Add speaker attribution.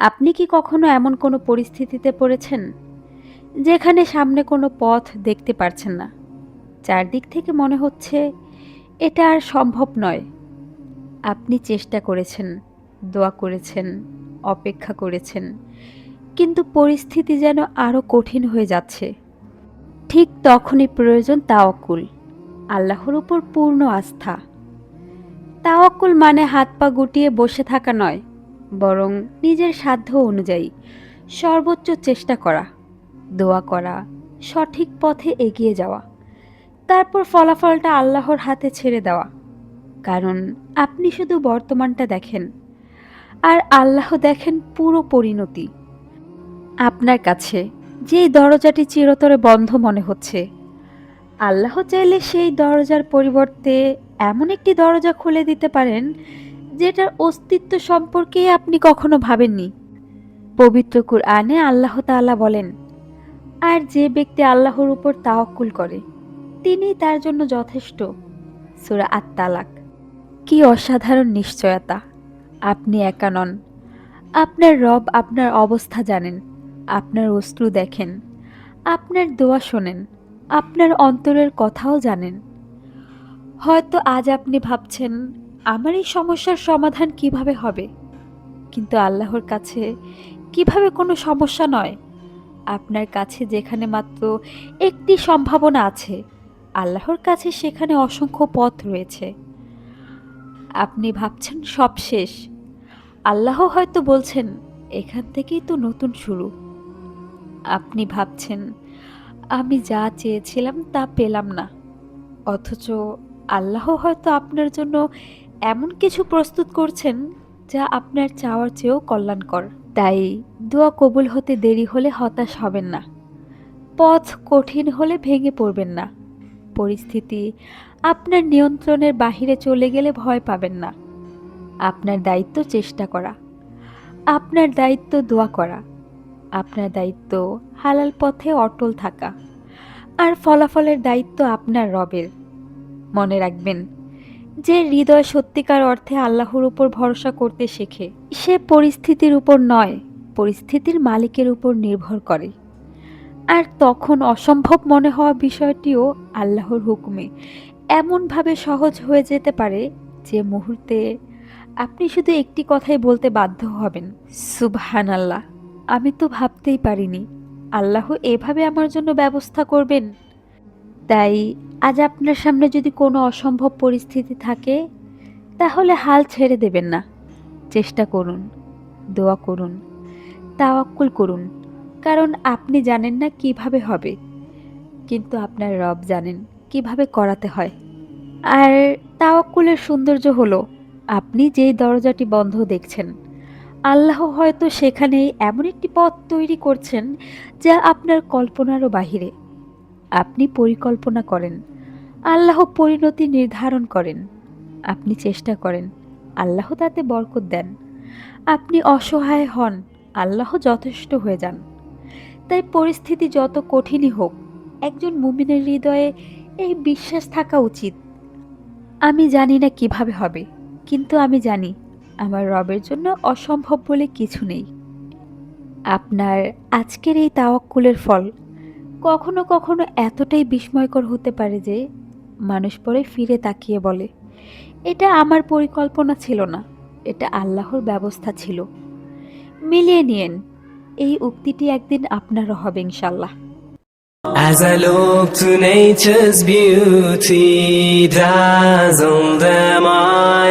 Speaker 1: আপনি কি কখনো এমন কোনো পরিস্থিতিতে পড়েছেন যেখানে সামনে কোনো পথ দেখতে পারছেন না? চারদিক থেকে মনে হচ্ছে এটা আর সম্ভব নয়। আপনি চেষ্টা করেছেন, দোয়া করেছেন, অপেক্ষা করেছেন, কিন্তু পরিস্থিতি যেন আরো কঠিন হয়ে যাচ্ছে। ঠিক তখনই প্রয়োজন তাওয়াক্কুল, আল্লাহর উপর পূর্ণ আস্থা। তাওয়াক্কুল মানে হাত পা গুটিয়ে বসে থাকা নয়, বরং নিজের সাধ্য অনুযায়ী সর্বোচ্চ চেষ্টা করা, দোয়া করা, সঠিক পথে এগিয়ে যাওয়া, তারপর ফলাফলটা আল্লাহর হাতে ছেড়ে দেওয়া। কারণ আপনি শুধু বর্তমানটা দেখেন, আর আল্লাহ দেখেন পুরো পরিণতি। আপনার কাছে যেই দরজাটি চিরতরে বন্ধ মনে হচ্ছে, আল্লাহ চাইলে সেই দরজার পরিবর্তে এমন একটি দরজা খুলে দিতে পারেন যেটার অস্তিত্ব সম্পর্কে আপনি কখনো ভাবেননি। পবিত্র কুরআনে আল্লাহ তাআলা বলেন, আর যে ব্যক্তি আল্লাহর উপর তাওয়াক্কুল করে তিনি তার জন্য যথেষ্ট। সূরা আত-তালাক। কি অসাধারণ নিশ্চয়তা! আপনি একা নন। আপনার রব আপনার অবস্থা জানেন, আপনার অশ্রু দেখেন, আপনার দোয়া শোনেন, আপনার অন্তরের কথাও জানেন। হয়তো আজ আপনি ভাবছেন, আমার এই সমস্যার সমাধান কিভাবে হবে? কিন্তু আল্লাহর কাছে কিভাবে কোনো সমস্যা নয়। আপনার কাছে যেখানে মাত্র একটি সম্ভাবনা আছে, আল্লাহর কাছে সেখানে অসংখ্য পথ রয়েছে। আপনি ভাবছেন সব শেষ, আল্লাহ হয়তো বলছেন এখান থেকেই তো নতুন শুরু। আপনি ভাবছেন আমি যা চেয়েছিলাম তা পেলাম না, অথচ আল্লাহ হয়তো আপনার জন্য এমন কিছু প্রস্তুত করছেন যা আপনার চাওয়ার চেয়েও কল্যাণকর। তাই দোয়া কবুল হতে দেরি হলে হতাশ হবেন না, পথ কঠিন হলে ভেঙে পড়বেন না, পরিস্থিতি আপনার নিয়ন্ত্রণের বাহিরে চলে গেলে ভয় পাবেন না। আপনার দায়িত্ব চেষ্টা করা, আপনার দায়িত্ব দোয়া করা, আপনার দায়িত্ব হালাল পথে অটল থাকা, আর ফলাফলের দায়িত্ব আপনার রবের। মনে রাখবেন, যে হৃদয় সত্যিকার অর্থে আল্লাহর উপর ভরসা করতে শেখে, সে পরিস্থিতির উপর নয়, পরিস্থিতির মালিকের উপর নির্ভর করে। আর তখন অসম্ভব মনে হওয়া বিষয়টিও আল্লাহর হুকুমে এমনভাবে সহজ হয়ে যেতে পারে যে মুহূর্তে আপনি শুধু একটি কথাই বলতে বাধ্য হবেন, সুবহানাল্লাহ! আমি তো ভাবতেই পারিনি আল্লাহ এভাবে আমার জন্য ব্যবস্থা করবেন। তাই আজ আপনার সামনে যদি কোনো অসম্ভব পরিস্থিতি থাকে, তাহলে হাল ছেড়ে দেবেন না। চেষ্টা করুন, দোয়া করুন, তাওয়াক্কুল করুন। কারণ আপনি জানেন না কিভাবে হবে, কিন্তু আপনার রব জানেন কিভাবে করাতে হয়। আর তাওয়াক্কুলের সৌন্দর্য হলো, আপনি যেই দরজাটি বন্ধ দেখছেন, আল্লাহ হয়তো সেখানেই এমন একটি পথ তৈরি করছেন যা আপনার কল্পনারও বাহিরে। আপনি পরিকল্পনা করেন, আল্লাহ পরিণতি নির্ধারণ করেন। আপনি চেষ্টা করেন, আল্লাহ তাতে বরকত দেন। আপনি অসহায় হন, আল্লাহ যথেষ্ট হয়ে যান। তাই পরিস্থিতি যত কঠিনই হোক, একজন মুমিনের হৃদয়ে এই বিশ্বাস থাকা উচিত, আমি জানি না কিভাবে হবে, কিন্তু আমি জানি আমার রবের জন্য অসম্ভব বলে কিছু নেই। আপনার আজকের এই তাওয়াক্কুলের ফল কখনো কখনো এতটাই বিস্ময়কর হতে পারে যে মানুষ পরে ফিরে তাকিয়ে বলে, এটা আমার পরিকল্পনা ছিল না, এটা আল্লাহর ব্যবস্থা ছিল। মিলিয়ে নিয়েন, এই উক্তিটি একদিন আপনারও হবে ইনশাল্লাহ।
Speaker 2: As I look to nature's beauty, dazzled am I.